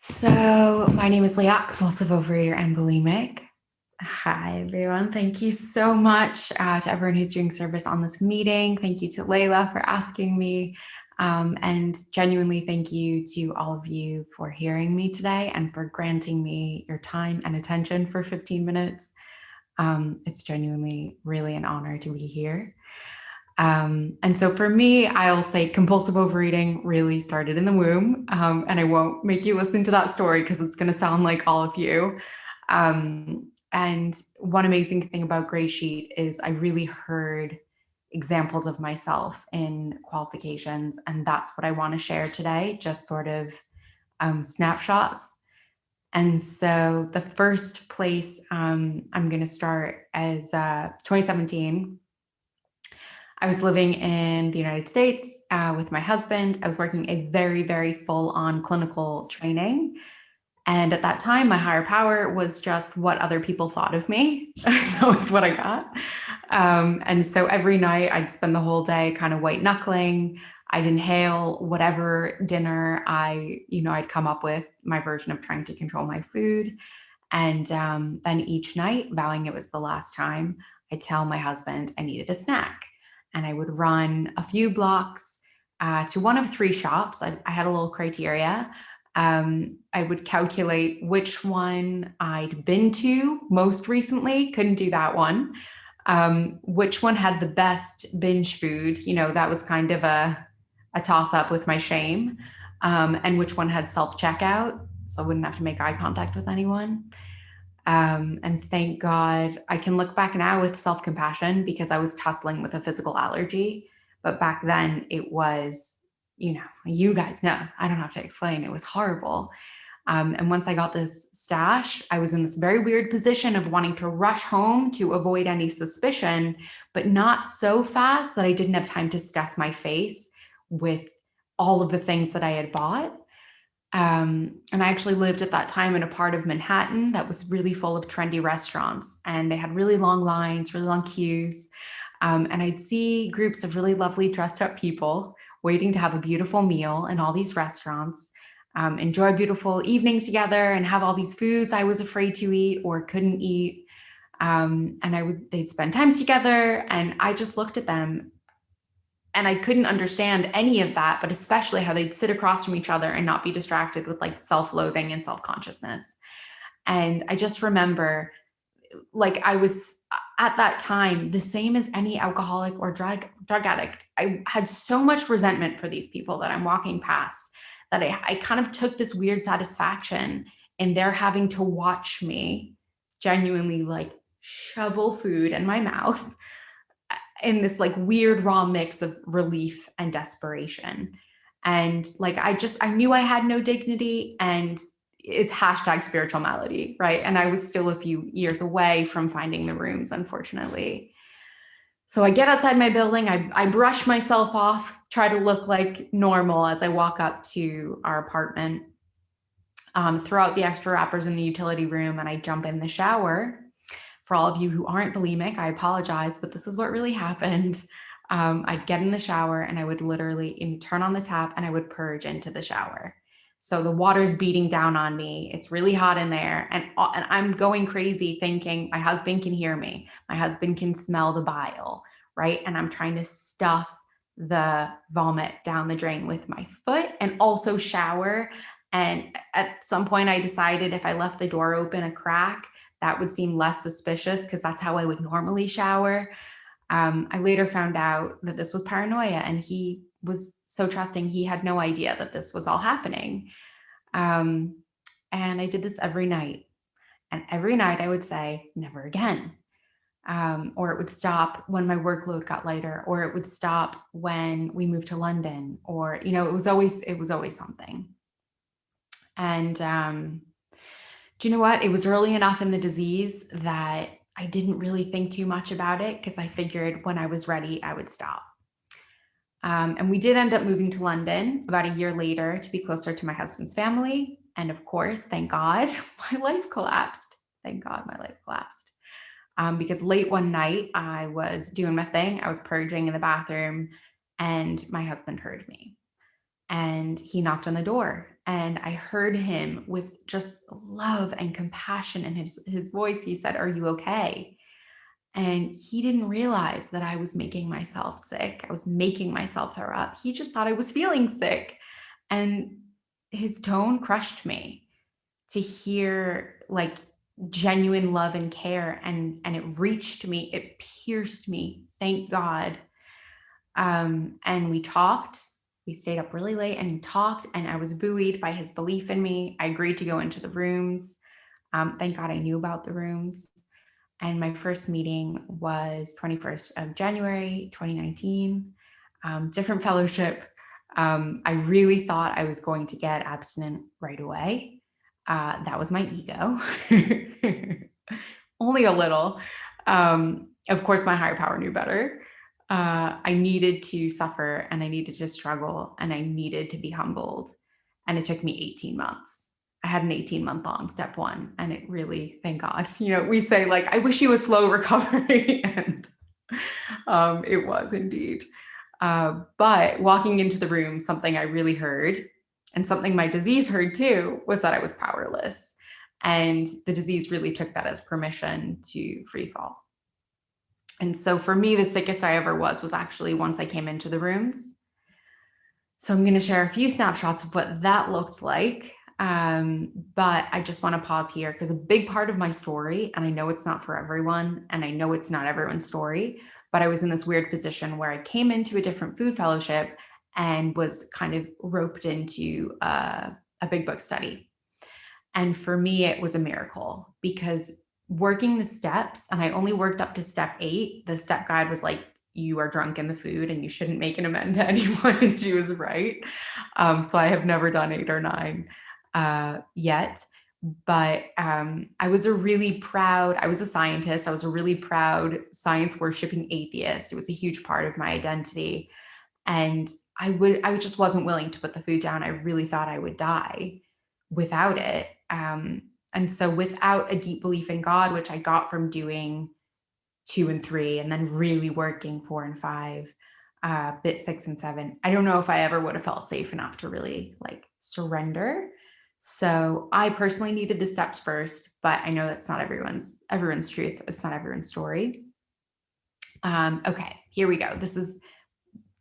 So my name is Liat, compulsive overeater and bulimic. Hi, everyone. Thank you so much to everyone who's doing service on this meeting. Thank you to Layla for asking me. And genuinely thank you to all of you for hearing me today and for granting me your time and attention for 15 minutes. It's genuinely really an honor to be here. And so for me, I'll say compulsive overeating really started in the womb. And I won't make you listen to that story because it's going to sound like all of you. And one amazing thing about Grey Sheet is I really heard examples of myself in qualifications. And that's what I want to share today, just sort of snapshots. And so the first place I'm going to start is 2017. I was living in the United States with my husband. I was working a very, very full-on clinical training. And at that time, my higher power was just what other people thought of me. That was what I got. And so every night I'd spend the whole day kind of white knuckling. I'd inhale whatever dinner I'd come up with, my version of trying to control my food. And then each night, vowing it was the last time, I'd tell my husband I needed a snack. And I would run a few blocks to one of three shops. I had a little criteria. I would calculate which one I'd been to most recently, couldn't do that one. Which one had the best binge food, that was kind of a toss up with my shame. And which one had self-checkout, so I wouldn't have to make eye contact with anyone. And thank God I can look back now with self-compassion because I was tussling with a physical allergy. But back then it was, you guys know, I don't have to explain, it was horrible. And once I got this stash, I was in this very weird position of wanting to rush home to avoid any suspicion, but not so fast that I didn't have time to stuff my face with all of the things that I had bought. And I actually lived at that time in a part of Manhattan that was really full of trendy restaurants, and they had really long lines, really long queues. And I'd see groups of really lovely dressed up people waiting to have a beautiful meal in all these restaurants, enjoy a beautiful evening together and have all these foods I was afraid to eat or couldn't eat. And they'd spend time together, and I just looked at them and I couldn't understand any of that, but especially how they'd sit across from each other and not be distracted with like self-loathing and self-consciousness. And I just remember, like, I was at that time the same as any alcoholic or drug addict. I had so much resentment for these people that I'm walking past that I kind of took this weird satisfaction in their having to watch me genuinely like shovel food in my mouth in this like weird raw mix of relief and desperation. And like, I knew I had no dignity, and it's hashtag spiritual malady, right? And I was still a few years away from finding the rooms, unfortunately. So I get outside my building, I brush myself off, try to look like normal as I walk up to our apartment, throw out the extra wrappers in the utility room, and I jump in the shower. For all of you who aren't bulimic, I apologize, but this is what really happened. I'd get in the shower and I would literally turn on the tap and I would purge into the shower. So the water's beating down on me. It's really hot in there. And I'm going crazy thinking my husband can hear me. My husband can smell the bile, right? And I'm trying to stuff the vomit down the drain with my foot and also shower. And at some point I decided if I left the door open a crack, that would seem less suspicious because that's how I would normally shower. I later found out that this was paranoia, and he was so trusting. He had no idea that this was all happening. And I did this every night. And every night I would say, never again. Or it would stop when my workload got lighter, or it would stop when we moved to London, or, it was always something. And do you know what? It was early enough in the disease that I didn't really think too much about it because I figured when I was ready, I would stop. And we did end up moving to London about a year later to be closer to my husband's family. And of course, thank God, my life collapsed. Thank God my life collapsed. Because late one night, I was doing my thing. I was purging in the bathroom, and my husband heard me. and he knocked on the door, and I heard him with just love and compassion in his voice. He said, "Are you okay?" And he didn't realize that I was making myself sick. I was making myself throw up. He just thought I was feeling sick. And his tone crushed me to hear like genuine love and care. And it reached me, it pierced me, thank God. And we talked. We stayed up really late and talked, and I was buoyed by his belief in me. I agreed to go into the rooms. Thank God I knew about the rooms. And my first meeting was 21st of January, 2019, different fellowship. I really thought I was going to get abstinent right away. That was my ego, only a little. Of course, my higher power knew better. I needed to suffer, and I needed to struggle, and I needed to be humbled. And it took me 18 months. I had an 18-month-long step one, and it really, thank God, we say like, I wish you a slow recovery, and it was indeed. But walking into the room, something I really heard, and something my disease heard too, was that I was powerless. And the disease really took that as permission to free fall. And so for me, the sickest I ever was actually once I came into the rooms. So I'm going to share a few snapshots of what that looked like. But I just want to pause here because a big part of my story, and I know it's not for everyone, and I know it's not everyone's story, but I was in this weird position where I came into a different food fellowship and was kind of roped into a big book study. And for me, it was a miracle because working the steps, and I only worked up to step 8, the step guide was like, you are drunk in the food and you shouldn't make an amend to anyone. And she was right. So I have never done 8 or 9 yet. But I was a scientist. I was a really proud science worshiping atheist. It was a huge part of my identity. And I just wasn't willing to put the food down. I really thought I would die without it. And so without a deep belief in God, which I got from doing 2 and 3, and then really working 4 and 5, bit 6 and 7, I don't know if I ever would have felt safe enough to really like surrender. So I personally needed the steps first, but I know that's not everyone's truth. It's not everyone's story. Okay, here we go. This is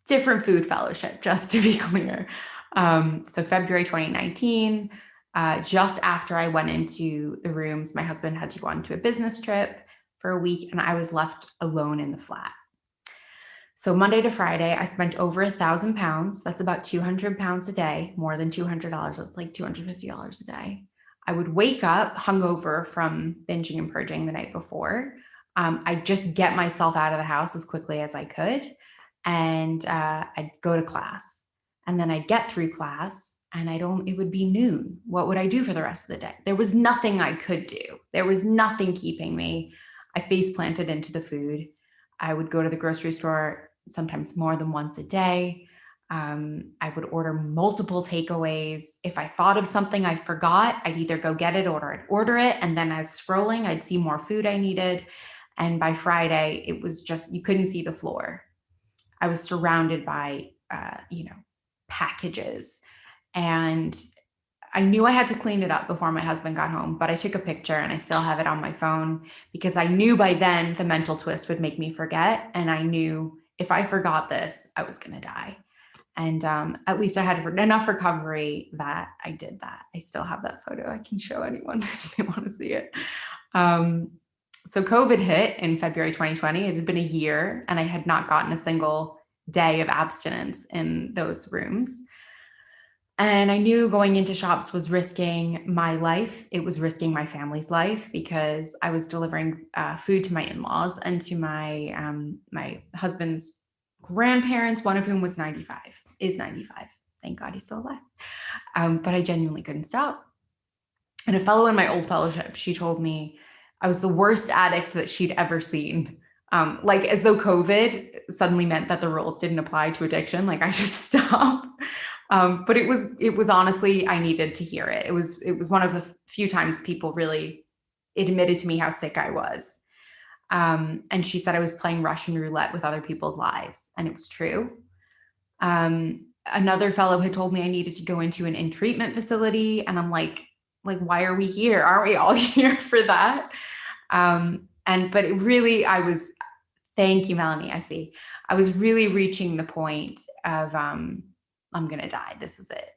different food fellowship, just to be clear. So February 2019, just after I went into the rooms, my husband had to go on to a business trip for a week, and I was left alone in the flat. So Monday to Friday, I spent over 1,000 pounds. That's about 200 pounds a day, more than $200. That's like $250 a day. I would wake up hungover from binging and purging the night before. I'd just get myself out of the house as quickly as I could. And I'd go to class, and then I'd get through class, and it would be noon. What would I do for the rest of the day? There was nothing I could do. There was nothing keeping me. I face planted into the food. I would go to the grocery store sometimes more than once a day. I would order multiple takeaways. If I thought of something I forgot, I'd either go get it or I'd order it. And then as scrolling, I'd see more food I needed. And by Friday, it was just, you couldn't see the floor. I was surrounded by, packages, and I knew I had to clean it up before my husband got home, but I took a picture and I still have it on my phone because I knew by then the mental twist would make me forget. And I knew if I forgot this, I was going to die. And at least I had enough recovery that I did that. I still have that photo. I can show anyone if they want to see it. So COVID hit in February 2020. It had been a year, and I had not gotten a single day of abstinence in those rooms. And I knew going into shops was risking my life. It was risking my family's life because I was delivering food to my in-laws and to my husband's grandparents, one of whom is 95. Thank God he's still alive. But I genuinely couldn't stop. And a fellow in my old fellowship, she told me I was the worst addict that she'd ever seen. Like as though COVID suddenly meant that the rules didn't apply to addiction. Like I should stop. But it was honestly, I needed to hear it. It was one of the few times people really admitted to me how sick I was. And she said I was playing Russian roulette with other people's lives. And it was true. another fellow had told me I needed to go into an in-treatment facility. And I'm like, why are we here? Aren't we all here for that? But it really, thank you, Melanie. I was really reaching the point of, I'm going to die. This is it.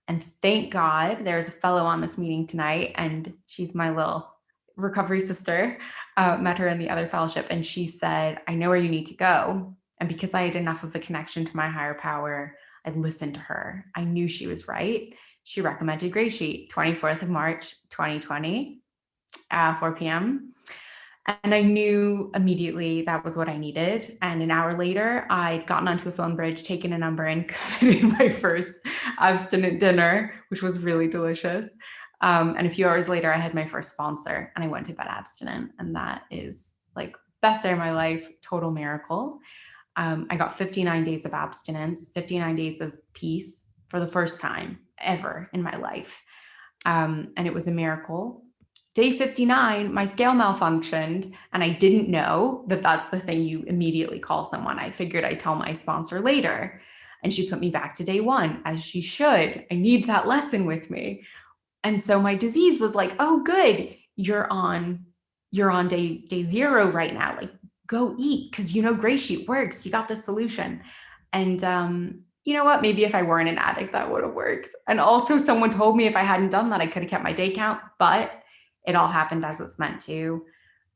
And thank God there's a fellow on this meeting tonight, and she's my little recovery sister. Met her in the other fellowship, and she said, I know where you need to go. And because I had enough of a connection to my higher power, I listened to her. I knew she was right. She recommended GreySheet, 24th of March, 2020, 4 p.m. And I knew immediately that was what I needed. And an hour later, I'd gotten onto a phone bridge, taken a number, and committed my first abstinent dinner, which was really delicious. And a few hours later, I had my first sponsor, and I went to bed abstinent. And that is like best day of my life, total miracle. I got 59 days of abstinence, 59 days of peace for the first time ever in my life. And it was a miracle. Day 59, my scale malfunctioned, and I didn't know that that's the thing you immediately call someone. I figured I'd tell my sponsor later, and she put me back to day 1, as she should. I need that lesson with me. And so my disease was like, oh, good, you're on day 0 right now. Like, go eat, because GreySheet works. You got the solution. And you know what? Maybe if I weren't an addict, that would have worked. And also, someone told me if I hadn't done that, I could have kept my day count, but it all happened as it's meant to.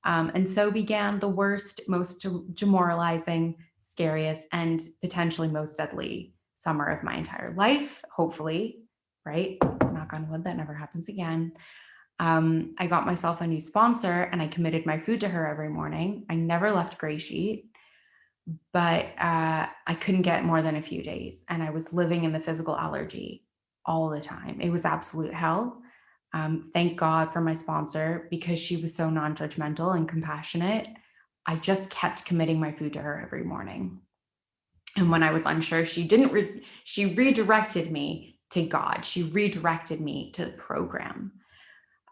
And so began the worst, most demoralizing, scariest, and potentially most deadly summer of my entire life, hopefully, right? Knock on wood, that never happens again. I got myself a new sponsor, and I committed my food to her every morning. I never left GreySheet, but I couldn't get more than a few days. And I was living in the physical allergy all the time. It was absolute hell. Thank God for my sponsor, because she was so non-judgmental and compassionate. I just kept committing my food to her every morning. And when I was unsure, she redirected me to God. She redirected me to the program.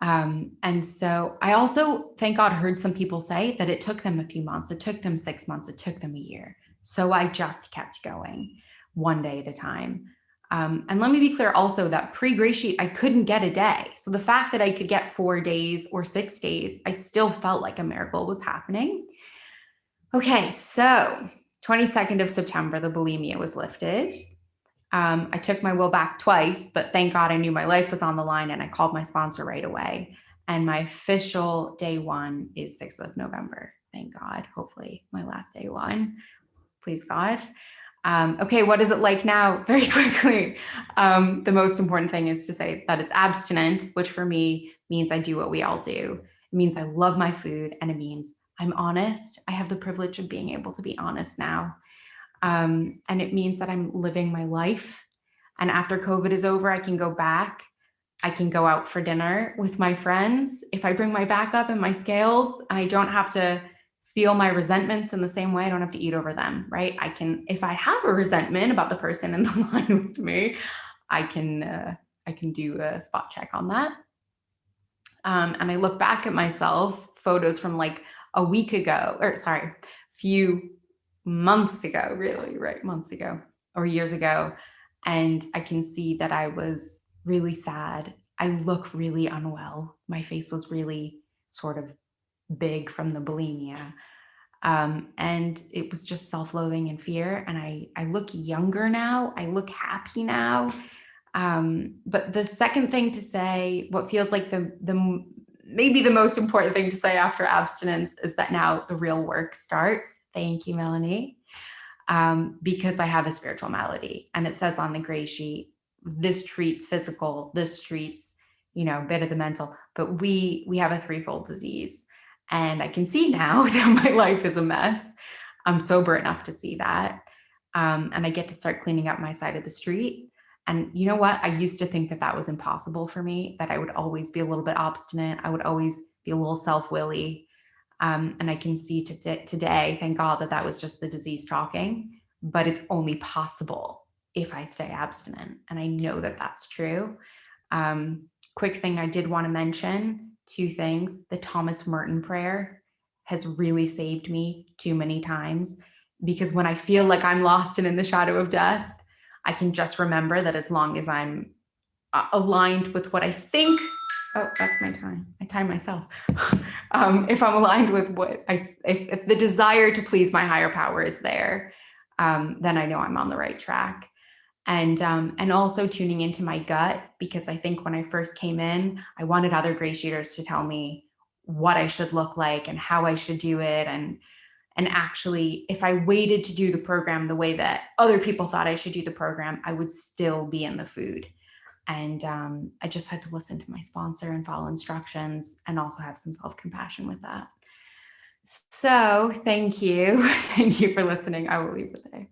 And so I also, thank God, heard some people say that it took them a few months, it took them 6 months, it took them a year. So I just kept going one day at a time. And let me be clear also that pre-GreySheet, I couldn't get a day. So the fact that I could get 4 days or 6 days, I still felt like a miracle was happening. Okay, so 22nd of September, the bulimia was lifted. I took my will back twice, but thank God I knew my life was on the line, and I called my sponsor right away. And my official day 1 is 6th of November. Thank God. Hopefully my last day 1. Please God. Okay, what is it like now? Very quickly. The most important thing is to say that it's abstinent, which for me means I do what we all do. It means I love my food, and it means I'm honest. I have the privilege of being able to be honest now. And it means that I'm living my life. And after COVID is over, I can go back. I can go out for dinner with my friends. If I bring my back up and my scales, and I don't have to feel my resentments in the same way, I don't have to eat over them, right? I can, if I have a resentment about the person in the line with me, I can do a spot check on that. And I look back at myself, photos from like a week ago, few months ago, really, right? Months ago or years ago. And I can see that I was really sad. I look really unwell. My face was really sort of big from the bulimia. And it was just self-loathing and fear. And I look younger now. I look happy now. But the second thing to say, what feels like the maybe the most important thing to say after abstinence, is that now the real work starts. Thank you, Melanie. Because I have a spiritual malady, and it says on the GreySheet, this treats physical, this treats, a bit of the mental, but we have a threefold disease. And I can see now that my life is a mess. I'm sober enough to see that. And I get to start cleaning up my side of the street. And you know what? I used to think that was impossible for me, that I would always be a little bit obstinate. I would always be a little self-willy. And I can see today, thank God, that was just the disease talking, but it's only possible if I stay abstinent. And I know that that's true. Quick thing I did want to mention, 2 things. The Thomas Merton prayer has really saved me too many times, because when I feel like I'm lost and in the shadow of death, I can just remember that as long as I'm aligned with what I think, oh, that's my time. I time myself. If I'm aligned with what if the desire to please my higher power is there, then I know I'm on the right track. And also tuning into my gut, because I think when I first came in, I wanted other GreySheeters to tell me what I should look like and how I should do it. And actually, if I waited to do the program the way that other people thought I should do the program, I would still be in the food. And I just had to listen to my sponsor and follow instructions, and also have some self-compassion with that. So thank you. Thank you for listening. I will leave it there.